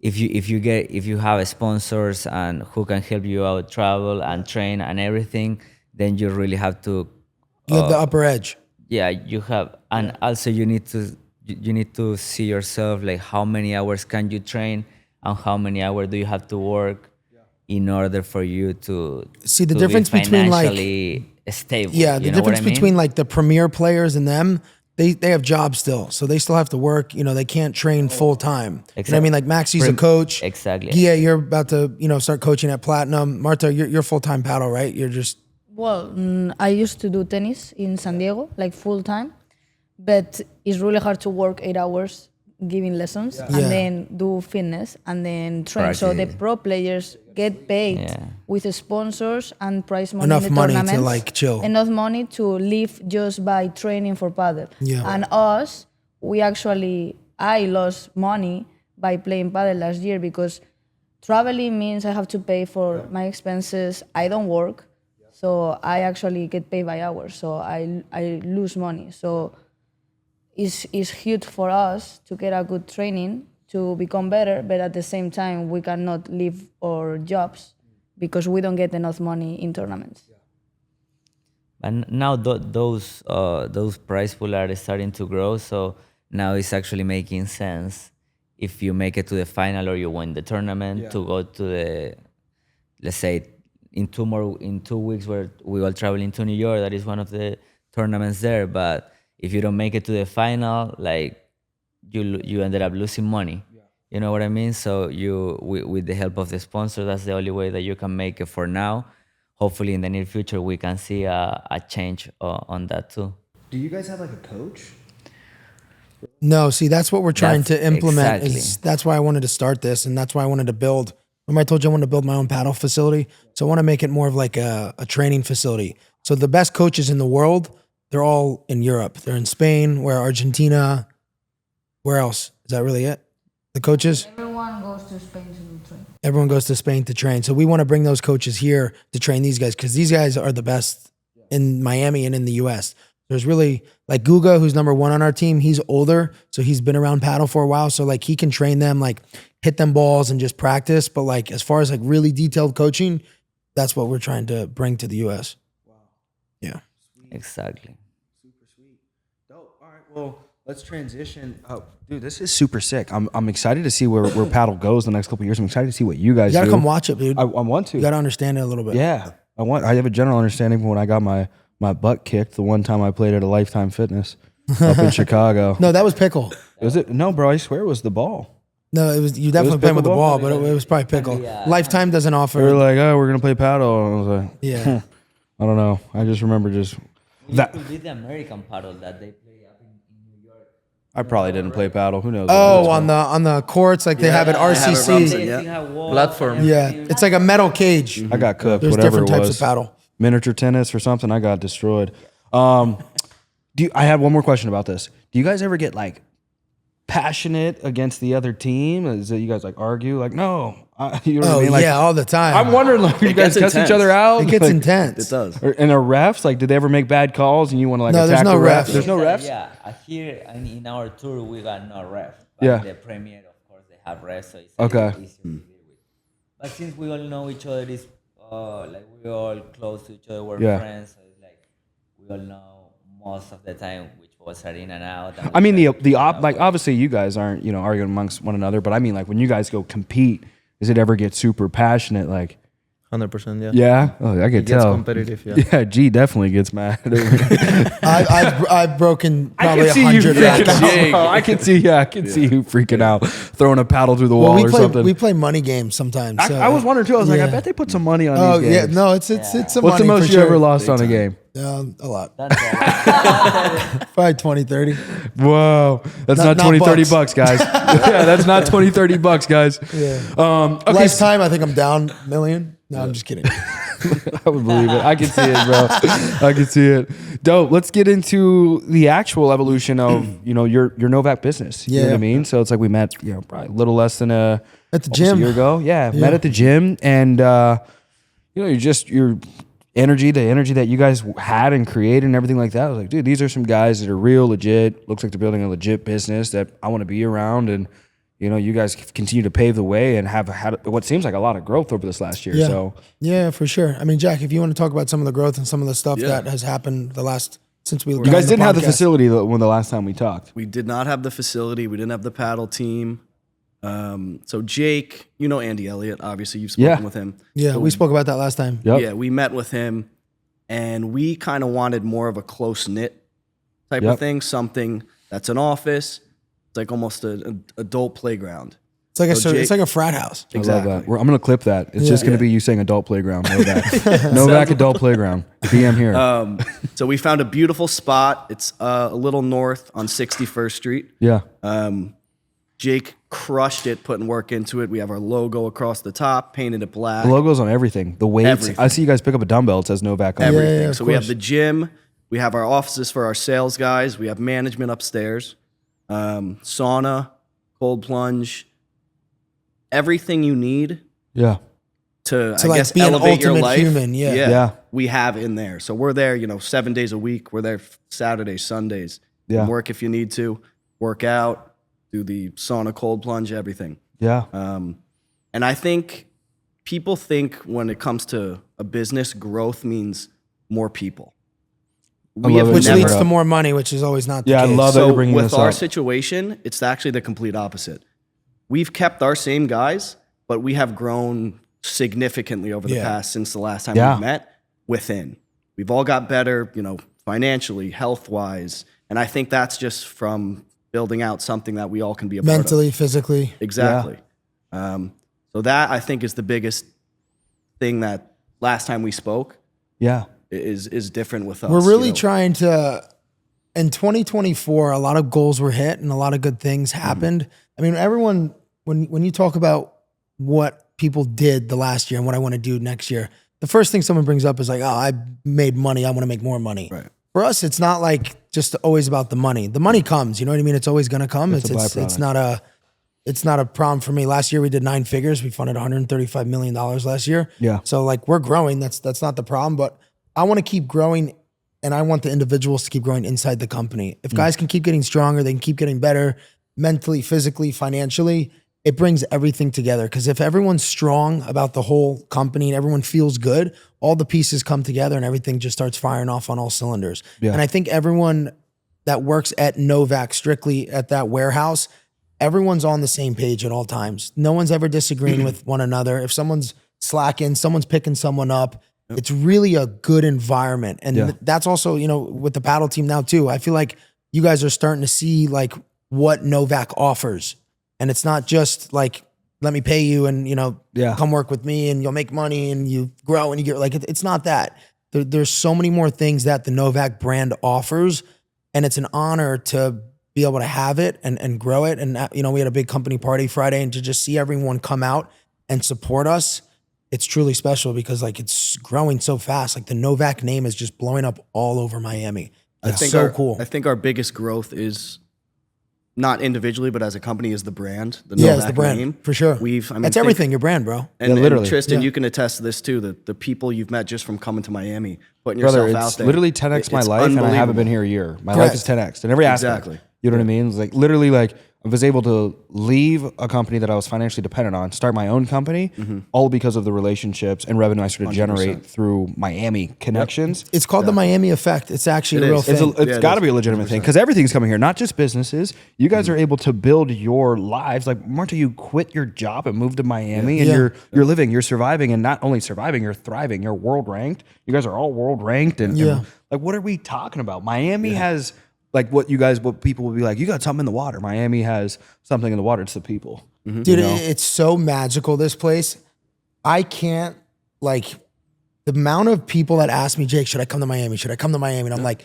if you have sponsors and who can help you out, travel and train and everything, then you really have to. You have the upper edge. Yeah, you have, and also you need to see yourself, like how many hours can you train and how many hours do you have to work in order for you to See the to difference be between like financially stable. yeah, the you know what difference I mean? between like the premier players and them, they have jobs still, so they still have to work. You know, they can't train full time. You know what I mean? Like Maxi's a coach. Exactly. Yeah, you're about to start coaching at Platinum. Marta, you're full time paddle, right? You're just Well, I used to do tennis in San Diego, like full time, but it's really hard to work 8 hours giving lessons and Yeah. then do fitness and then train. So the pro players get paid with sponsors and prize money Enough in the money to, tournaments. like, chill. Enough money to live just by training for paddle. Yeah. And us, I lost money by playing paddle last year because traveling means I have to pay for my expenses. I don't work. So I actually get paid by hours, so I lose money. So it's huge for us to get a good training to become better, but at the same time we cannot leave our jobs because we don't get enough money in tournaments. And now those prize pools are starting to grow, so now it's actually making sense if you make it to the final or you win the tournament to go to the, let's say, in 2 weeks where we will traveling to New York. That is one of the tournaments there. But if you don't make it to the final, like you ended up losing money. You know what I mean? So with the help of the sponsor, that's the only way that you can make it for now. Hopefully in the near future we can see a change on that too. Do you guys have like a coach? no. See, that's what we're trying That's- to implement. exactly. That's why I wanted to start this, and that's why I wanted to build. Remember, I told you I wanted to build my own paddle facility. So I want to make it more of like a training facility. So the best coaches in the world, they're all in Europe. They're in Spain, where Argentina. Where else? Is that really it? The coaches? Everyone goes to Spain to train. Everyone goes to Spain to train. So we want to bring those coaches here to train these guys because these guys are the best in Miami and in the US. There's really like Guga, who's number 1 on our team. He's older, so he's been around paddle for a while. So like he can train them, like hit them balls and just practice. But like as far as like really detailed coaching, that's what we're trying to bring to the US. Wow. Yeah. Exactly. Super sweet. Dope. All right. Well, let's transition. Oh, dude, this is super sick. I'm excited to see where paddle goes the next couple of years. I'm excited to see what you guys You gotta do. come watch it, dude. I want to. You gotta understand it a little bit. Yeah. I have a general understanding from when I got my butt kicked the one time I played at a Lifetime Fitness up in Chicago. No, that was pickle. Was it? No, bro, I swear it was the ball. No, it was you definitely playing with the pickleball? ball, but it was probably pickle. Yeah. Lifetime doesn't They were offer. like, oh, we're going to play paddle. And I was like, Yeah. I don't know. I just remember That could be the American paddle that they play up in New York. I probably didn't play paddle. Who knows? Oh, on the courts, like they have at they have it RCC. Rumson. They Yeah. have walls Platform. and Yeah, everything. it's like a metal cage. I got cooked. There's whatever different it types was. of paddle. Miniature tennis or something. I got destroyed. I had one more question about this. Do you guys ever get like passionate against the other team? Is it you guys like argue? Like, no. You know what Oh I mean? Like, yeah, all the time. I'm wondering, like, you guys gets cuss each intense. other out? It gets Like, intense. It does. And are refs, like, did they ever make bad calls and you want to like No, there's attack no the ref? refs. There's no refs? Yeah, here in our tour we got no ref. But Yeah. the Premier, of course, they have refs, so it's Okay. a little easier to deal with. But since we all know each other, is like we're all close to each other, we're Yeah. friends, so it's like we all know most of the time which balls are in and out. And I mean, we the try to op, like, obviously you guys aren't, you know, arguing amongst one another, but I mean, like, when you guys go compete, does it ever get super passionate? Like, 100%, yeah. yeah? Oh, I It could gets tell. competitive, yeah. Yeah, G definitely gets mad. I've broken probably I can see you 100 freaking rackets. out. I can see, I can see you freaking out, throwing a paddle through the Well, wall or something. we play money games sometimes. So. I was wondering too. I was like, I Yeah. bet they put some money on Oh these yeah, games. no, it's some What's the money most for you sure. ever lost on a game? A lot. That's all. Probably 20, 30. Whoa, that's not Not 20, 30 bucks. bucks, guys. Yeah, that's not 20, 30 bucks, guys. Yeah. Okay, Lifetime, I think I'm down $1 million. No, I'm just kidding. I would believe it. I can see it, bro. I can see it. Dope. Let's get into the actual evolution of, you know, your Novak business. You know what I Yeah. mean? So it's like we met, you know, probably a little less than At the almost gym. a year ago. Yeah, met at the gym, and you know, your energy, the energy that you guys had and created and everything like that. I was like, dude, these are some guys that are real legit. Looks like they're building a legit business that I want to be around, and you know, you guys continue to pave the way and have had what seems like a lot of growth over this last year. Yeah. So Yeah, for sure. I mean, Jack, if you want to talk about some of the growth and some of the stuff Yeah. that has happened since we you guys didn't have the podcast. facility when the last time we talked. We did not have the facility. We didn't have the paddle team. So Jake, you know Andy Elliott, obviously you've spoken Yeah. with him. Yeah, So we spoke about that last time. Yep. Yeah, we met with him, and we kind of wanted more of a close knit type Yep. of thing. Something that's an office. It's like almost an adult playground. It's like So it's like a frat house. I love that. I'm going to clip that. It's just going to be you saying adult playground. Novak. Novak adult playground. DM here. So we found a beautiful spot. It's a little north on 61st Street. yeah. Jake crushed it, putting work into it. We have our logo across the top, painted it black. The logo's on everything. The weights. Everything. I see you guys pick up a dumbbell. It says Novak on it. Everything. Yeah, of so we have course. the gym. We have our offices for our sales guys. We have management upstairs. Sauna, cold plunge, everything you need Yeah. to like, guess be an elevate your ultimate life. human, yeah. Yeah. We have in there. So we're there, 7 days a week. We're there Saturdays, Sundays. You Yeah. can work if you need to, work out, do the sauna, cold plunge, everything. Yeah. And I think people think when it comes to a business, growth means more people. I love it. Which Never leads up. to more money, which is always not the Yeah, I case. love that So you're bringing with this our up. situation, it's actually the complete opposite. We've kept our same guys, but we have grown significantly over the Yeah. past since the last time Yeah. we met within. We've all got better, financially, health-wise, and I think that's just from building out something that we all can be a part of. Mentally, physically. Exactly. So that I think is the biggest thing that last time we spoke Yeah. is different with us. We're really you know. trying to. In 2024, a lot of goals were hit and a lot of good things happened. I mean, everyone, when you talk about what people did the last year and what I want to do next year, the first thing someone brings up is like, oh, I made money. I want to make more money. Right. For us, it's not like just always about the money. The money comes, you know what I mean? It's always going to come. It's a It's byproduct. it's not a problem for me. Last year we did 9 figures. We funded $135 million last year. Yeah. So like we're growing. That's not the problem, but I want to keep growing and I want the individuals to keep growing inside the company. If guys can keep getting stronger, they can keep getting better mentally, physically, financially, it brings everything together. Because if everyone's strong about the whole company and everyone feels good, all the pieces come together and everything just starts firing off on all cylinders. Yeah. And I think everyone that works at Novac, strictly at that warehouse, everyone's on the same page at all times. No one's ever disagreeing with one another. If someone's slacking, someone's picking someone up. It's really a good environment. And that's also, you know, with the paddle team now too, I feel like you guys are starting to see like what Novac offers. And it's not just like, let me pay you and, you know, come work with me and you'll make money and you grow and you get like, it's not that. There's so many more things that the Novac brand offers. And it's an honor to be able to have it and grow it. And, you know, we had a big company party Friday, and to just see everyone come out and support us, it's truly special because like it's growing so fast. Like the Novac name is just blowing up all over Miami. It's so cool. I think our biggest growth is not individually, but as a company, is the brand. The It's Novak the brand name. for sure. That's everything. Your brand, bro. And, literally. and Tristan, you can attest to this too. The people you've met just from coming to Miami, putting Brother, yourself out it's there. literally 10x my It's life, and I haven't unbelievable. been here a year. My Correct. life is 10x in every aspect. Exactly. You know what I mean? It's like literally, like I was able to leave a company that I was financially dependent on, start my own company, all because of the relationships and revenue I started to generate through Miami connections. It's called the Miami effect. It's actually a real thing. It's got to be a legitimate thing because everything's coming here, not just businesses. You guys are able to build your lives. Like Marta, you quit your job and moved to Miami, and you're living, you're surviving, and not only surviving, you're thriving. You're world ranked. You guys are all world ranked, and like, what are we talking about? Miami has like what people will be like. You got something in the water. Miami has something in the water. It's the people. Dude, it's so magical, this place. I can't, like, the amount of people that ask me, Jake, should I come to Miami? Should I come to Miami? And I'm like,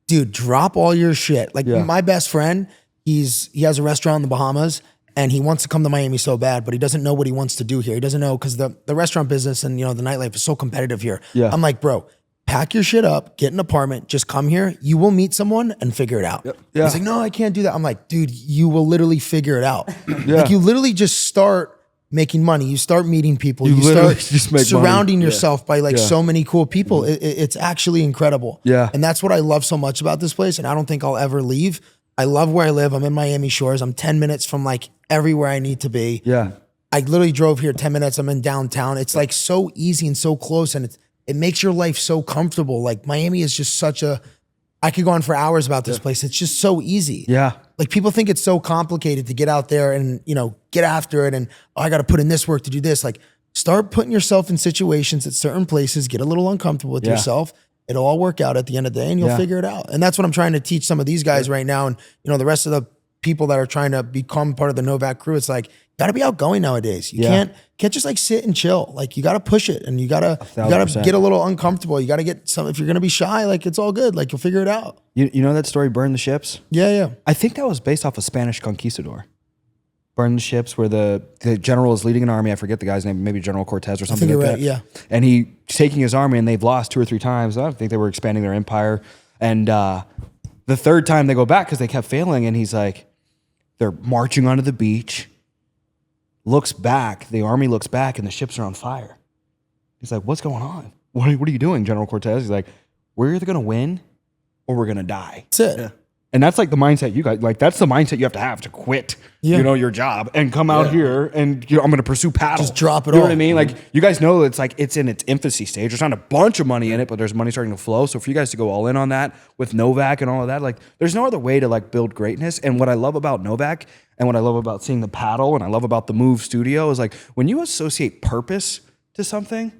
dude, drop all your shit. Like my best friend, he has a restaurant in the Bahamas and he wants to come to Miami so bad, but he doesn't know what he wants to do here. He doesn't know because the restaurant business and, you know, the nightlife is so competitive here. Yeah. I'm like, bro, pack your shit up, get an apartment, just come here. You will meet someone and figure it out. Yeah. He's like, no, I can't do that. I'm like, dude, you will literally figure it out. Like you literally just start making money. You start meeting people. You literally start just make surrounding money. yourself by like so many cool people. It's actually incredible. Yeah. And that's what I love so much about this place. And I don't think I'll ever leave. I love where I live. I'm in Miami Shores. I'm 10 minutes from like everywhere I need to be. Yeah. I literally drove here 10 minutes. I'm in downtown. It's like so easy and so close. And it makes your life so comfortable. Like Miami is just I could go on for hours about this place. It's just so easy. Yeah. Like people think it's so complicated to get out there and, you know, get after it. And I got to put in this work to do this. Like start putting yourself in situations at certain places, get a little uncomfortable with yourself. It'll all work out at the end of the day and you'll figure it out. And that's what I'm trying to teach some of these guys right now. And, you know, the rest of the people that are trying to become part of the Novak crew, it's like, you gotta be outgoing nowadays. You can't just like sit and chill. Like you gotta push it and you gotta get a little uncomfortable. You gotta get some, if you're gonna be shy, like it's all good. Like you'll figure it out. You know that story, Burn the Ships? Yeah. I think that was based off a Spanish conquistador. Burn the Ships, where the general is leading an army. I forget the guy's name, maybe General Cortez or something like that. Yeah. And he's taking his army and they've lost 2 or 3 times. I think they were expanding their empire. And the third time they go back because they kept failing. And he's like, they're marching onto the beach. Looks back, the army looks back, and the ships are on fire. He's like, what's going on? What are you doing, General Cortez? He's like, we're either going to win or we're going to die. That's it. Yeah. And that's like the mindset you guys, like that's the mindset you have to quit, you know, your job and come out here and, you know, I'm going to pursue paddle. Just drop it You know all. what I mean? Like you guys know it's like, it's in its infancy stage. There's not a bunch of money in it, but there's money starting to flow. So for you guys to go all in on that with Novak and all of that, like there's no other way to like build greatness. And what I love about Novak and what I love about seeing the paddle and I love about the Move Studio is like when you associate purpose to something,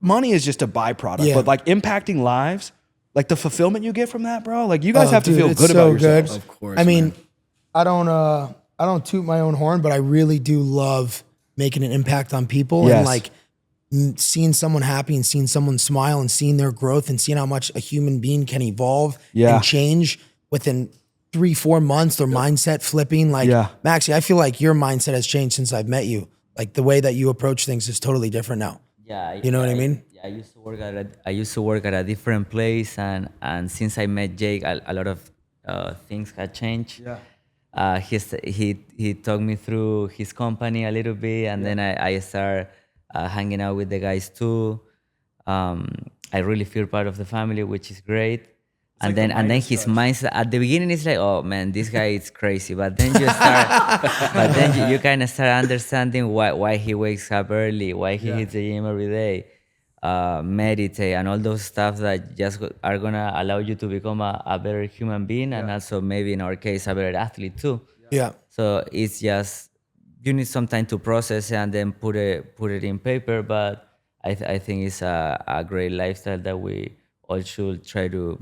money is just a byproduct, but like impacting lives, like the fulfillment you get from that, bro. Like you guys have to feel it's good so about yourselves. good. Of course, I mean, man. I don't toot my own horn, but I really do love making an impact on people and like seeing someone happy and seeing someone smile and seeing their growth and seeing how much a human being can evolve and change within 3-4 months, their mindset flipping. Like Maxie, I feel like your mindset has changed since I've met you. Like the way that you approach things is totally different now. Yeah, You know what I mean? I used to work at a different place, and since I met Jake, a lot of things had changed. Yeah. He talked me through his company a little bit, and then I started hanging out with the guys too. I really feel part of the family, which is great. And then his mindset at the beginning is like, oh man, this guy is crazy. But then you start, but then you kind of start understanding why he wakes up early, why he hits the gym every day, meditate, and all those stuff that just are gonna allow you to become a better human being, and also maybe in our case a better athlete too. Yeah. So it's just you need some time to process it and then put it in paper. But I think it's a great lifestyle that we all should try to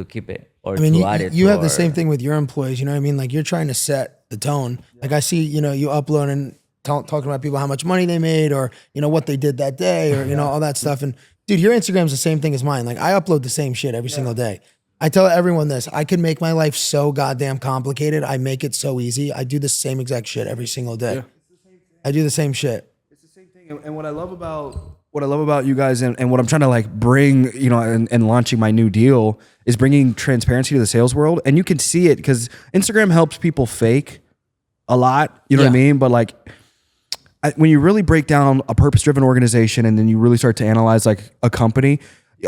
keep it or to add it. You have the same thing with your employees. You know what I mean? Like you're trying to set the tone. Like I see, you upload and talking about people how much money they made or what they did that day or all that stuff. And dude, your Instagram's the same thing as mine. Like I upload the same shit every single day. I tell everyone this. I could make my life so goddamn complicated. I make it so easy. I do the same exact shit every single day. Yeah. I do the same shit. It's the same thing. And what I love about you guys and what I'm trying to like bring, and launching my new deal is bringing transparency to the sales world. And you can see it because Instagram helps people fake a lot. You know what I mean? But like when you really break down a purpose-driven organization and then you really start to analyze like a company,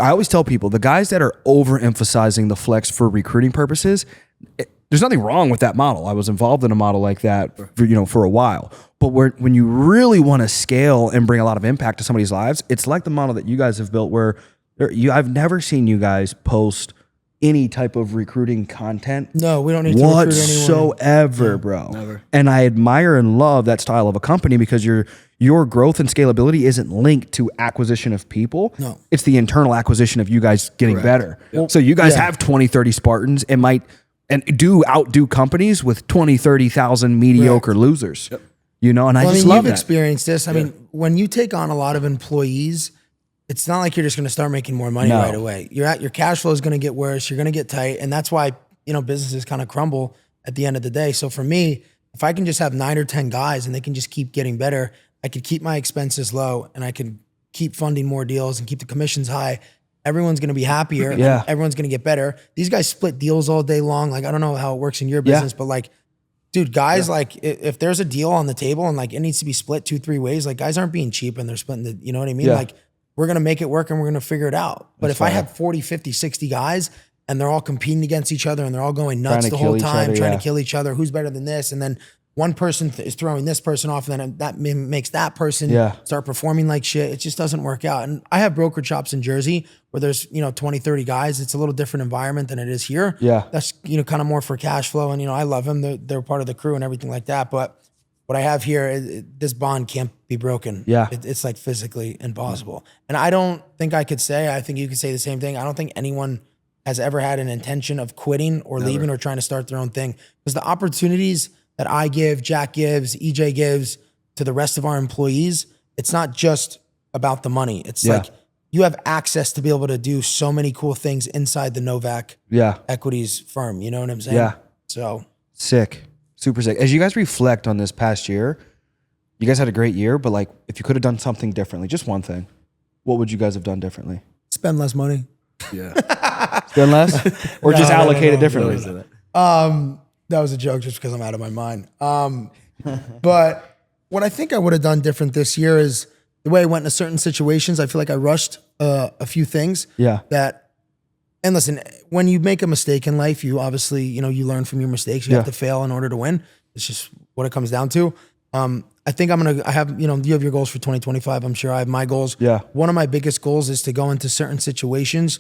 I always tell people the guys that are overemphasizing the flex for recruiting purposes, there's nothing wrong with that model. I was involved in a model like that for a while. But when you really want to scale and bring a lot of impact to somebody's lives, it's like the model that you guys have built where I've never seen you guys post any type of recruiting content. No, we don't need to recruit anyone. Whatsoever, bro. Never. And I admire and love that style of a company because your growth and scalability isn't linked to acquisition of people. No. It's the internal acquisition of you guys getting better. Yep. So you guys have 20, 30 Spartans and outdo companies with 20, 30,000 mediocre losers. Yep. And I just love that. You've experienced this. I mean, when you take on a lot of employees, it's not like you're just going to start making more money right away. Your cash flow is going to get worse. You're going to get tight. And that's why, businesses kind of crumble at the end of the day. So for me, if I can just have 9 or 10 guys and they can just keep getting better, I could keep my expenses low and I can keep funding more deals and keep the commissions high. Everyone's going to be happier. And everyone's going to get better. These guys split deals all day long. Like, I don't know how it works in your business, but like, dude, guys, like if there's a deal on the table and like it needs to be split 2-3 ways, like guys aren't being cheap and they're splitting the, you know what I mean? Yeah. Like we're going to make it work and we're going to figure it out. But if I have 40, 50, 60 guys and they're all competing against each other and they're all going nuts the whole time, trying to kill each other, who's better than this? And then one person is throwing this person off and then that makes that person start performing like shit. It just doesn't work out. And I have brokerage shops in Jersey where there's, 20, 30 guys. It's a little different environment than it is here. Yeah. That's, kind of more for cash flow. And, I love them. They're part of the crew and everything like that. But what I have here, this bond can't be broken. Yeah. It's like physically impossible. And I don't think I think you could say the same thing. I don't think anyone has ever had an intention of quitting or leaving or trying to start their own thing. Because the opportunities that I give, Jack gives, EJ gives to the rest of our employees, it's not just about the money. It's like you have access to be able to do so many cool things inside the Novak Equities firm. You know what I'm saying? Yeah. So sick. Super sick. As you guys reflect on this past year, you guys had a great year, but like if you could have done something differently, just one thing, what would you guys have done differently? Spend less money. Yeah. Spend less? Or just allocate it differently? That was a joke just because I'm out of my mind. But what I think I would have done different this year is the way I went into certain situations. I feel like I rushed a few things. Yeah. And listen, when you make a mistake in life, you obviously, you learn from your mistakes. You have to fail in order to win. It's just what it comes down to. I think I have, you have your goals for 2025. I'm sure I have my goals. Yeah. One of my biggest goals is to go into certain situations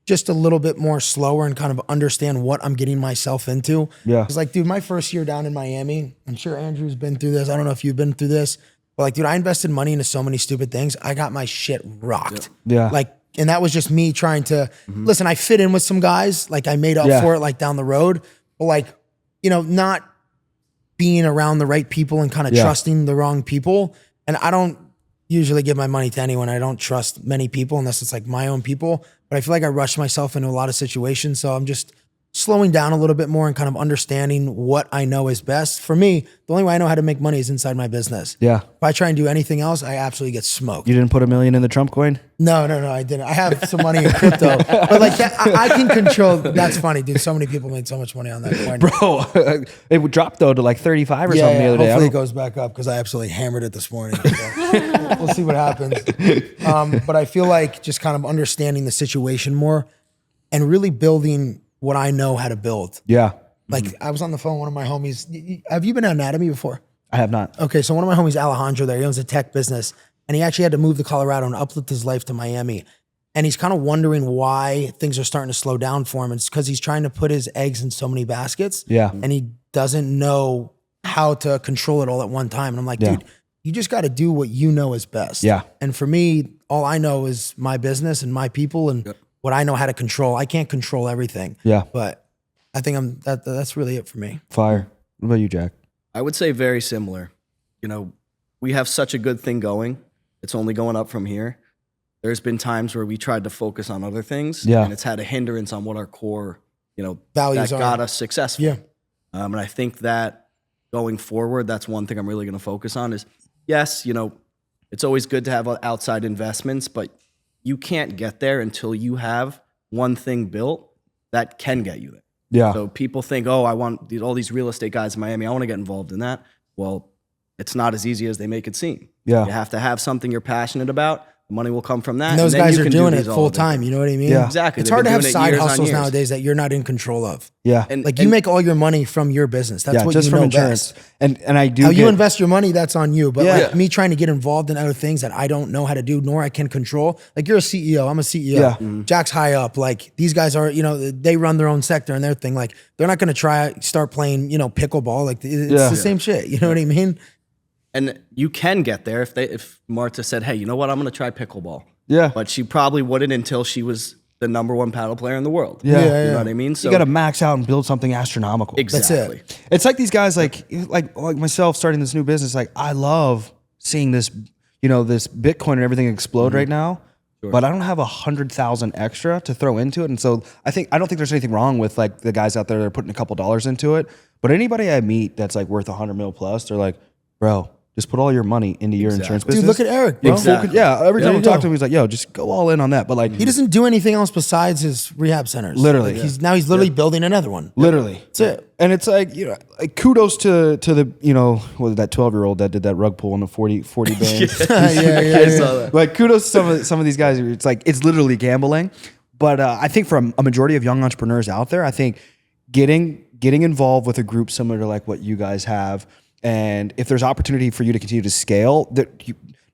just a little bit more slower and kind of understand what I'm getting myself into. Yeah. Because like, dude, my first year down in Miami, I'm sure Andrew's been through this. I don't know if you've been through this, but like, dude, I invested money into so many stupid things. I got my shit rocked. Yeah. Like, and that was just me trying to, listen, I fit in with some guys, like I made up for it like down the road, but like, not being around the right people and kind of trusting the wrong people. And I don't usually give my money to anyone. I don't trust many people unless it's like my own people. But I feel like I rushed myself into a lot of situations. So I'm just slowing down a little bit more and kind of understanding what I know is best. For me, the only way I know how to make money is inside my business. Yeah. If I try and do anything else, I absolutely get smoked. You didn't put $1 million in the Trump coin? No, I didn't. I have some money in crypto, but like that, I can control. That's funny, dude. So many people made so much money on that coin. Bro, it would drop though to like 35 or Yeah, something the other day. hopefully it goes back up because I absolutely hammered it this morning. So we'll see what happens. But I feel like just kind of understanding the situation more and really building what I know how to build. Yeah. Like I was on the phone with one of my homies. Have you been to Anatomy before? I have not. Okay, so one of my homies, Alejandro, there, he owns a tech business, and he actually had to move to Colorado and uplift his life to Miami. And he's kind of wondering why things are starting to slow down for him. It's because he's trying to put his eggs in so many baskets. Yeah. And he doesn't know how to control it all at one time. And I'm like, dude, you just got to do what you know is best. Yeah. And for me, all I know is my business and my people and what I know how to control. I can't control everything. Yeah. But I think that's really it for me. Fire. What about you, Jack? I would say very similar. You know, we have such a good thing going. It's only going up from here. There's been times where we tried to focus on other things, and it's had a hindrance on what our core, Values that got us successful. Yeah. And I think that going forward, that's one thing I'm really going to focus on is, yes, it's always good to have outside investments, but you can't get there until you have one thing built that can get you there. Yeah. So people think, oh, I want all these real estate guys in Miami. I want to get involved in that. Well, it's not as easy as they make it seem. Yeah. You have to have something you're passionate about. The money will come from that. And those then guys you are can doing do it these all full day. time. You know what I mean? Yeah. Exactly. It's They've hard to been have doing it side years on hustles years. nowadays that you're not in control of. Yeah. Like you make all your money from your business. That's what just you from know insurance. best. And I do How get, you invest your money, that's on you. But Yeah. like me trying to get involved in other things that I don't know how to do, nor I can control. Like you're a CEO, I'm a CEO. Yeah. Jack's high up. Like these guys are, they run their own sector and their thing. Like they're not going to start playing, pickleball. Like it's the same shit. You know what I mean? And you can get there if Marta said, hey, you know what? I'm going to try pickleball. Yeah. But she probably wouldn't until she was the number one paddle player in the world. Yeah. You know what I mean? You got to max out and build something astronomical. Exactly. That's it. It's like these guys, like myself starting this new business. Like I love seeing this, this Bitcoin and everything explode right now. Sure. But I don't have 100,000 extra to throw into it, and so I don't think there's anything wrong with like the guys out there that are putting a couple dollars into it. But anybody I meet that's like worth 100 mil plus, they're like, bro, just put all your money into your insurance business. Dude, look at Eric, bro. Exactly. Yeah, every time I you talk go. to him, he's like, yo, just go all in on that. But like, He doesn't do anything else besides his rehab centers. Literally. Like he's literally building another one. literally. That's it. And it's like, like kudos to the, what was that 12-year-old that did that rug pull on the 40 bands. I saw that. Like kudos to some of these guys. It's like, it's literally gambling. But I think for a majority of young entrepreneurs out there, I think getting involved with a group similar to like what you guys have, and if there's opportunity for you to continue to scale,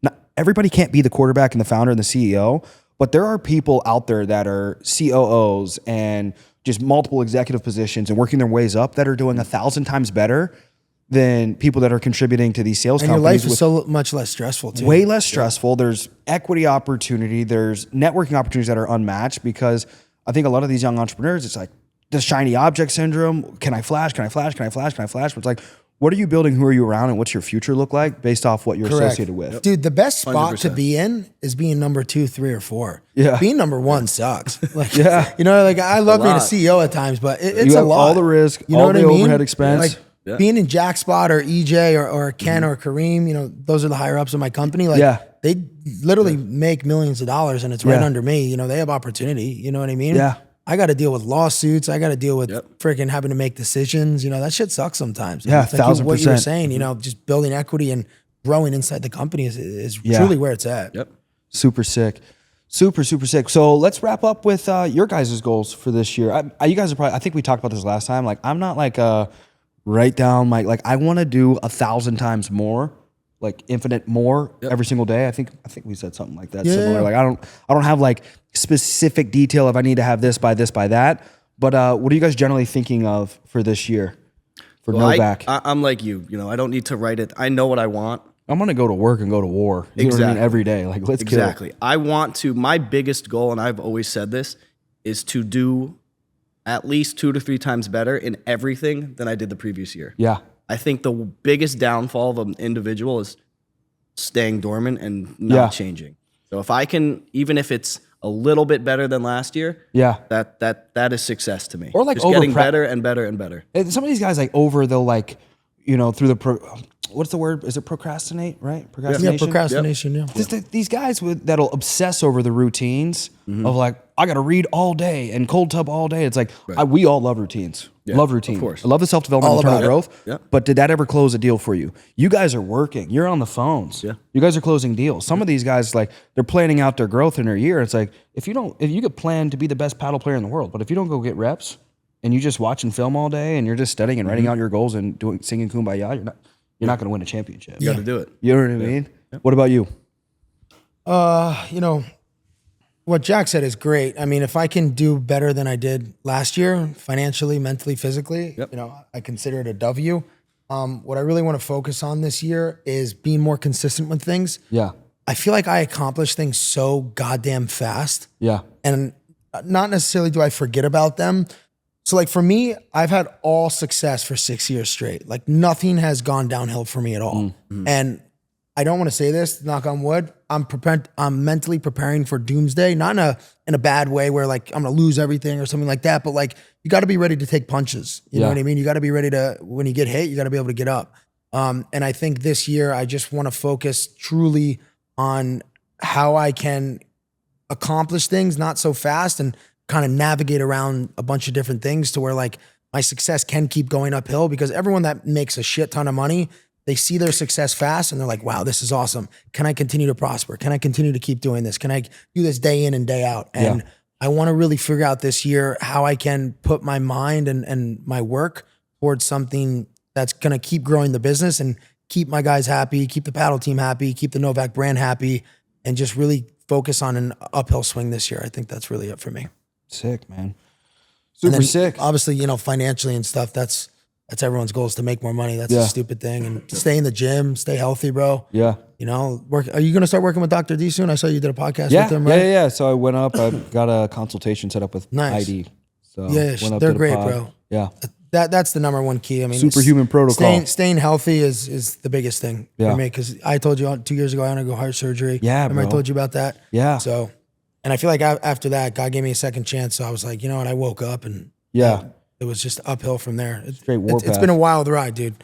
not everybody can't be the quarterback and the founder and the CEO, but there are people out there that are COOs and just multiple executive positions and working their ways up that are doing 1,000 times better than people that are contributing to these sales And your companies. life is so much less stressful too. Way less stressful. There's equity opportunity. There's networking opportunities that are unmatched, because I think a lot of these young entrepreneurs, it's like the shiny object syndrome. Can I flash? Can I flash? Can I flash? Can I flash? But it's like, what are you building? Who are you around? And what's your future look like based off what you're associated with? Dude, the best spot to 100%. be in is being number 2, 3, or 4. Yeah. Being number 1 sucks. Like, Yeah. like I love being a lot. CEO at times, but it's You a have lot. all the risk, You know all what the I mean? overhead expense. Like being in Jack's spot or EJ or Ken or Kareem, those are the higher ups of my company. Like they literally make millions of dollars and it's right under me. They have opportunity. You know what I mean? Yeah. I got to deal with lawsuits. I got to deal with freaking having to make decisions. That shit sucks sometimes. Yeah, It's like what you were 1,000%. saying, just building equity and growing inside the company is truly where it's at. Yep. Super sick. Super, super sick. So let's wrap up with your guys' goals for this year. You guys are probably, I think we talked about this last time. Like, I'm not like write down like I want to do 1,000 times more, like infinite more every single day. I think we said something like that. Similar. Like I don't have like specific detail if I need to have this by that. But what are you guys generally thinking of for this year for Novak? I'm like you. I don't need to write it. I know what I want. I'm gonna go to work and go to war. You know what I mean? Exactly. Every day. Like let's kill it. Exactly. I want to, my biggest goal, and I've always said this, is to do at least 2 to 3 times better in everything than I did the previous year. Yeah. I think the biggest downfall of an individual is staying dormant and not changing. So if I can, even if it's a little bit better than last year, Yeah. that is success to me. Or like just getting over-prep- better and better and better. And some of these guys they'll like, through the what's the word? Is it procrastinate? Right? Yeah, procrastination. Yeah. Just these guys that'll obsess over the routines of like, I got to read all day and cold tub all day. It's like, we all love routines. Love routines. of course. I love the self-development, All internal about it. growth. Yeah. But did that ever close a deal for you? You guys are working. You're on the phones. Yeah. You guys are closing deals. Some of these guys, like, they're planning out their growth in their year. It's like, if you could plan to be the best paddle player in the world, but if you don't go get reps and you just watch and film all day and you're just studying and writing out your goals and singing Kumbaya, you're not going to win a championship. You got to do it. You know what I mean? What about you? What Jack said is great. I mean, if I can do better than I did last year, financially, mentally, physically, I consider it a W. What I really want to focus on this year is being more consistent with things. Yeah. I feel like I accomplish things so goddamn fast. Yeah. And not necessarily do I forget about them. So like for me, I've had all success for 6 years straight. Like nothing has gone downhill for me at all. And I don't want to say this, knock on wood. I'm mentally preparing for doomsday, not in a bad way where like I'm gonna lose everything or something like that. But like you got to be ready to take punches. You know what I mean? You got to be ready to, when you get hit, you got to be able to get up. And I think this year I just want to focus truly on how I can accomplish things not so fast and kind of navigate around a bunch of different things to where like my success can keep going uphill, because everyone that makes a shit ton of money, they see their success fast and they're like, wow, this is awesome. Can I continue to prosper? Can I continue to keep doing this? Can I do this day in and day out? And I want to really figure out this year how I can put my mind and my work towards something that's going to keep growing the business and keep my guys happy, keep the paddle team happy, keep the Novak brand happy, and just really focus on an uphill swing this year. I think that's really it for me. Sick, man. And Super then, sick. Obviously, financially and stuff, that's everyone's goal, is to make more money. That's a stupid thing. And stay in the gym, stay healthy, bro. Yeah. Work. Are you going to start working with Dr. D soon? I saw you did a podcast Yeah. with him, right? Yeah. So I went up, I got a consultation set up with Nice. ID. So Yeah, went up they're to the great, pod. bro. Yeah. That's the number one key. I mean, Superhuman protocol. Staying healthy is the biggest thing Yeah. for me, because I told you 2 years ago I want to go heart surgery. Yeah, Remember bro. I told you about that? Yeah. So, and I feel like after that, God gave me a second chance. So I was like, you know what? I woke up and it was just uphill from there. Straight warpath. It's been a wild ride, dude.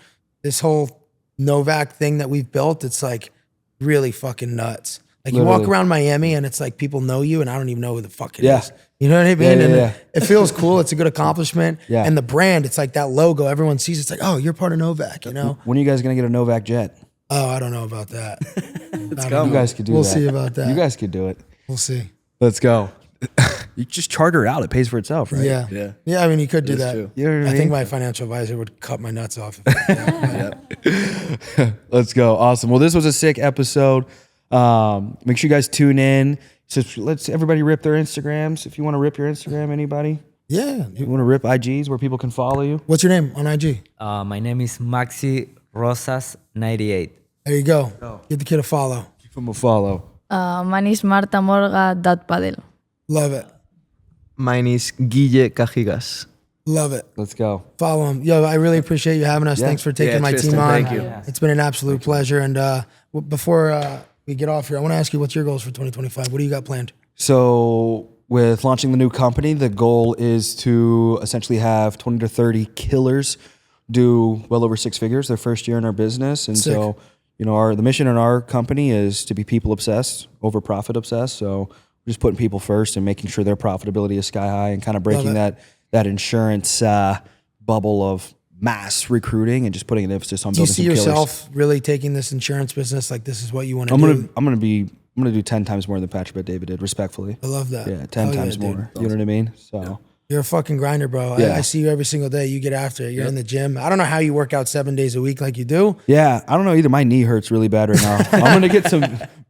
This whole Novak thing that we've built, it's like really fucking nuts. Like you walk Literally. around Miami and it's like people know you and I don't even know who the fuck it Yeah. is. You know what I mean? Yeah, and yeah. it feels cool. It's a good accomplishment. Yeah. And the brand, it's like that logo. Everyone sees it's like, oh, you're part of Novak, you know? When are you guys going to get a Novak jet? Oh, I don't know about that. You guys could do We'll that. see about that. You guys could do it. We'll see. Let's go. You just charter it out. It pays for itself, right? Yeah. Yeah. Yeah, I mean, you could do It is that. true. You know what I I think mean? my financial advisor would cut my nuts off. Let's go. Awesome. Well, this was a sick episode. Make sure you guys tune in. So let's everybody rip their Instagrams. If you want to rip your Instagram, anybody? Yeah. You want to rip IGs where people can follow you? What's your name on IG? My name is Maxi Rozas 98. There you go. Give the kid a follow. Give them a follow. Mine is Marta Morga Padel. Love it. Mine is Guille Cajigas. Love it. Let's go. Follow him. Yo, I really appreciate you having us. Yeah. Thanks for taking Yeah, my Tristan, team on. thank you. It's been an absolute pleasure. And before we get off here, I want to ask you, what's your goals for 2025? What do you got planned? So with launching the new company, the goal is to essentially have 20 to 30 killers do well over 6 figures their first year in our business. And Sick. so, the mission in our company is to be people obsessed over profit obsessed. So we're just putting people first and making sure their profitability is sky high and kind of breaking Love that insurance bubble of mass recruiting and just putting an emphasis on Do you building see some killers. yourself really taking this insurance business like this is what you want to I'm do? gonna do 10 times more than Patrick Bet David did, respectfully. I love that. Yeah, 10 Hell times dude. more. You know what I mean? So You're a fucking grinder, bro. Yeah. I see you every single day. You get after it. You're in the gym. I don't know how you work out 7 days a week like you do. yeah, I don't know either. My knee hurts really bad right now. I'm gonna get some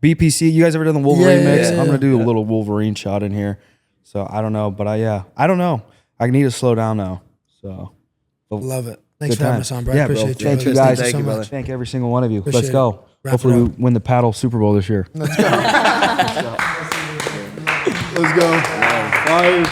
BPC. You guys ever done the Wolverine Yeah, mix? yeah, I'm gonna do yeah. a little Wolverine shot in here. So I don't know, but I don't know. I need to slow down now. So Love it. Thanks good for having time. us on, bro. I Yeah, bro. appreciate you. Thank brother. you guys. Thank you so Thank you, much. Thank every single one of you. Appreciate Let's it. go. Wrap Hopefully it we win the paddle Super Bowl this year. Let's go. Let's go. Fire.